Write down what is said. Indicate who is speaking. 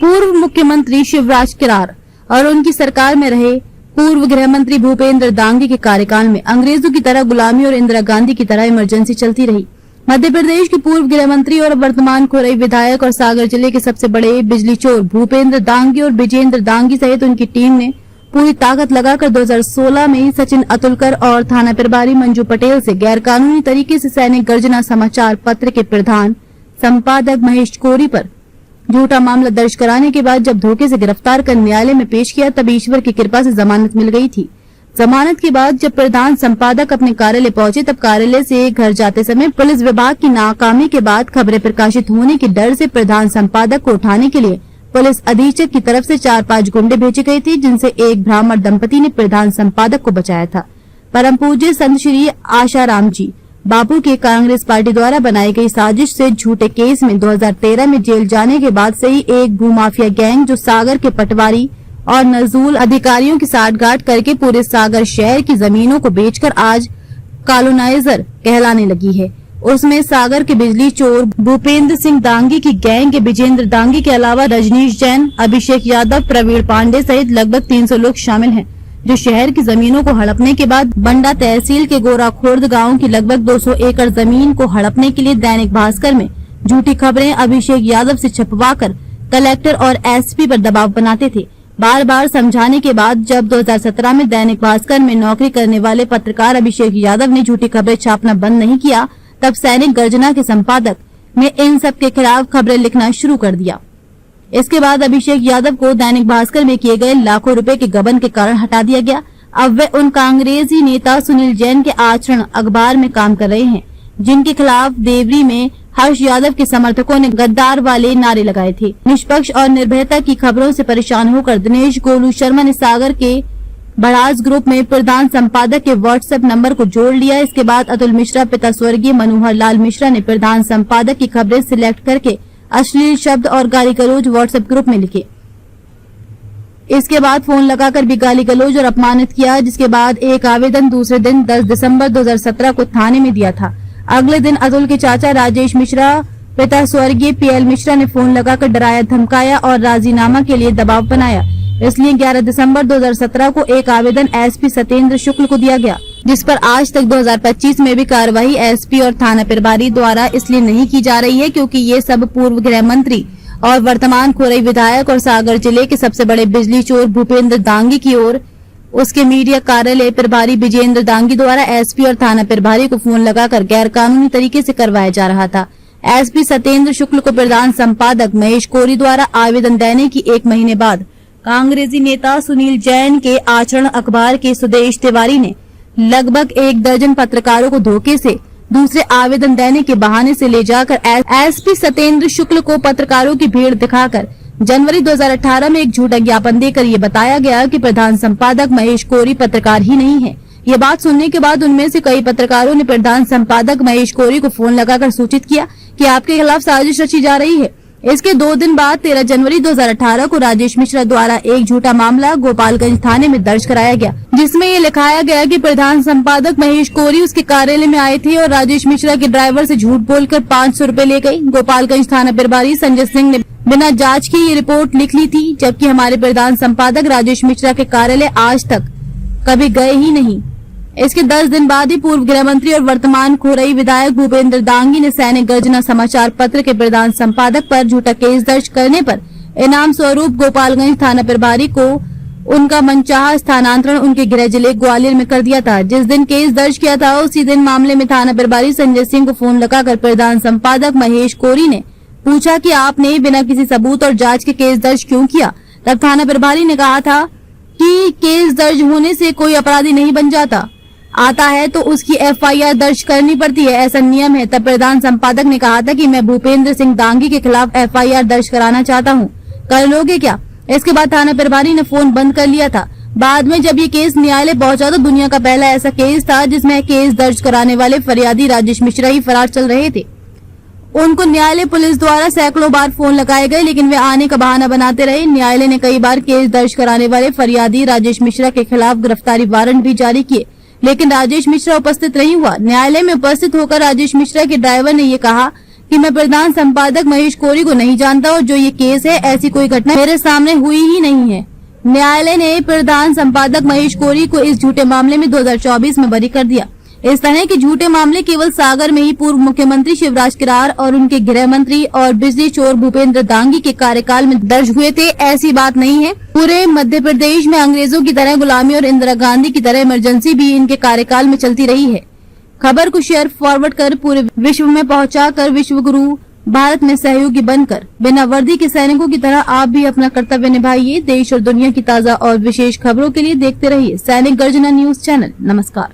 Speaker 1: पूर्व मुख्यमंत्री शिवराज किरार और उनकी सरकार में रहे पूर्व गृह मंत्री भूपेंद्र दांगी के कार्यकाल में अंग्रेजों की तरह गुलामी और इंदिरा गांधी की तरह इमरजेंसी चलती रही। मध्य प्रदेश के पूर्व गृह मंत्री और वर्तमान खुरई विधायक और सागर जिले के सबसे बड़े बिजली चोर भूपेंद्र दांगी और विजेंद्र दांगी सहित उनकी टीम ने पूरी ताकत लगाकर 2016 में सचिन अतुलकर और थाना प्रभारी मंजू पटेल से गैरकानूनी तरीके से सैनिक गर्जना समाचार पत्र के प्रधान संपादक महेश कोरी पर झूठा मामला दर्ज कराने के बाद जब धोखे से गिरफ्तार कर न्यायालय में पेश किया तब ईश्वर की कृपा से जमानत मिल गई थी। जमानत के बाद जब प्रधान संपादक अपने कार्यालय पहुंचे तब कार्यालय से घर जाते समय पुलिस विभाग की नाकामी के बाद खबरें प्रकाशित होने के डर से प्रधान संपादक को उठाने के लिए पुलिस अधीक्षक की तरफ से 4-5 गुंडे भेजे गए थे, जिनसे एक ब्राह्मण दंपति ने प्रधान संपादक को बचाया था। परम पूज्य संत श्री आशाराम जी बापू के कांग्रेस पार्टी द्वारा बनाई गई साजिश से झूठे केस में 2013 में जेल जाने के बाद से ही एक भूमाफिया गैंग जो सागर के पटवारी और नजूल अधिकारियों की साठगांठ करके पूरे सागर शहर की जमीनों को बेचकर आज कॉलोनाइजर कहलाने लगी है। उसमें सागर के बिजली चोर भूपेंद्र सिंह दांगी की गैंग के विजेंद्र दांगी के अलावा रजनीश जैन, अभिषेक यादव, प्रवीण पांडे सहित लगभग 300 लोग शामिल हैं, जो शहर की जमीनों को हड़पने के बाद बंडा तहसील के गोराखोर्द गांव की लगभग 200 एकड़ जमीन को हड़पने के लिए दैनिक भास्कर में झूठी खबरें अभिषेक यादव से छपवाकर कलेक्टर और एसपी पर दबाव बनाते थे। बार बार समझाने के बाद जब 2017 में दैनिक भास्कर में नौकरी करने वाले पत्रकार अभिषेक यादव ने झूठी खबरें छापना बंद नहीं किया, तब सैनिक गर्जना के संपादक ने इन सब के खिलाफ खबरें लिखना शुरू कर दिया। इसके बाद अभिषेक यादव को दैनिक भास्कर में किए गए लाखों रुपए के गबन के कारण हटा दिया गया। अब वे उन कांग्रेसी नेता सुनील जैन के आचरण अखबार में काम कर रहे हैं, जिनके खिलाफ देवरी में हर्ष यादव के समर्थकों ने गद्दार वाले नारे लगाए थे। निष्पक्ष और निर्भयता की खबरों से परेशान होकर दिनेश गोलू शर्मा ने सागर के बड़ाज ग्रुप में प्रधान संपादक के व्हाट्सएप नंबर को जोड़ लिया। इसके बाद अतुल मिश्रा पिता स्वर्गीय मनोहर लाल मिश्रा ने प्रधान संपादक की खबरें सिलेक्ट करके अश्लील शब्द और गाली गलौज व्हाट्सएप ग्रुप में लिखे। इसके बाद फोन लगाकर भी गाली गलौज और अपमानित किया, जिसके बाद एक आवेदन दूसरे दिन 10 दिसंबर 2017 को थाने में दिया था। अगले दिन अतुल के चाचा राजेश मिश्रा पिता स्वर्गीय पीएल मिश्रा ने फोन लगाकर डराया धमकाया और राजीनामा के लिए दबाव बनाया। इसलिए 11 दिसंबर 2017 को एक आवेदन एसपी सत्येंद्र शुक्ल को दिया गया, जिस पर आज तक 2025 में भी कार्रवाई एसपी और थाना प्रभारी द्वारा इसलिए नहीं की जा रही है क्योंकि ये सब पूर्व गृह मंत्री और वर्तमान खुरई विधायक और सागर जिले के सबसे बड़े बिजली चोर भूपेंद्र दांगी की ओर उसके मीडिया कार्यालय प्रभारी विजेंद्र दांगी द्वारा एसपी और थाना प्रभारी को फोन लगाकर गैरकानूनी तरीके से करवाया जा रहा था। एसपी सत्येंद्र शुक्ल को प्रधान संपादक महेश कोरी द्वारा आवेदन देने की 1 महीने बाद कांग्रेसी नेता सुनील जैन के आचरण अखबार के सुदेश तिवारी ने लगभग 1 दर्जन पत्रकारों को धोखे से दूसरे आवेदन देने के बहाने से ले जाकर एसपी सत्येंद्र शुक्ल को पत्रकारों की भीड़ दिखाकर जनवरी 2018 में एक झूठा ज्ञापन देकर ये बताया गया कि प्रधान संपादक महेश कोरी पत्रकार ही नहीं है। ये बात सुनने के बाद उनमें से कई पत्रकारों ने प्रधान संपादक महेश कोरी को फोन लगाकर सूचित किया कि आपके खिलाफ साजिश रची जा रही है। इसके 2 दिन बाद 13 जनवरी 2018 को राजेश मिश्रा द्वारा एक झूठा मामला गोपालगंज थाने में दर्ज कराया गया, जिसमें ये लिखाया गया कि प्रधान संपादक महेश कोरी उसके कार्यालय में आए थे और राजेश मिश्रा के ड्राइवर से झूठ बोलकर 500 रुपए ले गए। गोपालगंज थाना प्रभारी संजय सिंह ने बिना जांच के ये रिपोर्ट लिख ली थी, जबकि हमारे प्रधान संपादक राजेश मिश्रा के कार्यालय आज तक कभी गए ही नहीं। इसके 10 दिन बाद ही पूर्व गृह मंत्री और वर्तमान खुरई विधायक भूपेंद्र दांगी ने सैनिक गर्जना समाचार पत्र के प्रधान संपादक पर झूठा केस दर्ज करने पर इनाम स्वरूप गोपालगंज थाना प्रभारी को उनका मनचाहा स्थानांतरण उनके गृह जिले ग्वालियर में कर दिया था। जिस दिन केस दर्ज किया था उसी दिन मामले में थाना प्रभारी संजय सिंह को फोन लगाकर प्रधान संपादक महेश कोरी ने पूछा कि आपने बिना किसी सबूत और जांच के केस दर्ज क्यों किया। तब थाना प्रभारी ने कहा था कि केस दर्ज होने से कोई अपराधी नहीं बन जाता, आता है तो उसकी एफआईआर दर्ज करनी पड़ती है, ऐसा नियम है। तब प्रधान संपादक ने कहा था कि मैं भूपेंद्र सिंह दांगी के खिलाफ एफआईआर दर्ज कराना चाहता हूँ, कर लोगे क्या। इसके बाद थाना प्रभारी ने फोन बंद कर लिया था। बाद में जब ये केस न्यायालय पहुंचा तो दुनिया का पहला ऐसा केस था जिसमें केस दर्ज कराने वाले फरियादी राजेश मिश्रा ही फरार चल रहे थे। उनको न्यायालय पुलिस द्वारा सैकड़ों बार फोन लगाए गए, लेकिन वे आने का बहाना बनाते रहे। न्यायालय ने कई बार केस दर्ज कराने वाले फरियादी राजेश मिश्रा के खिलाफ गिरफ्तारी वारंट भी जारी किए, लेकिन राजेश मिश्रा उपस्थित नहीं हुआ। न्यायालय में उपस्थित होकर राजेश मिश्रा के ड्राइवर ने ये कहा कि मैं प्रधान संपादक महेश कोरी को नहीं जानता और जो ये केस है ऐसी कोई घटना मेरे सामने हुई ही नहीं है। न्यायालय ने प्रधान संपादक महेश कोरी को इस झूठे मामले में 2024 में बरी कर दिया। इस तरह के झूठे मामले केवल सागर में ही पूर्व मुख्यमंत्री शिवराज किरार और उनके गृह मंत्री और बिजली चोर भूपेंद्र दांगी के कार्यकाल में दर्ज हुए थे, ऐसी बात नहीं है। पूरे मध्य प्रदेश में अंग्रेजों की तरह गुलामी और इंदिरा गांधी की तरह इमरजेंसी भी इनके कार्यकाल में चलती रही है। खबर को शेयर फॉरवर्ड कर पूरे विश्व में पहुंचाकर विश्व गुरु भारत में सहयोगी बनकर बिना वर्दी के सैनिकों की तरह आप भी अपना कर्तव्य निभाइए। देश और दुनिया की ताज़ा और विशेष खबरों के लिए देखते रहिए सैनिक गर्जना न्यूज चैनल। नमस्कार।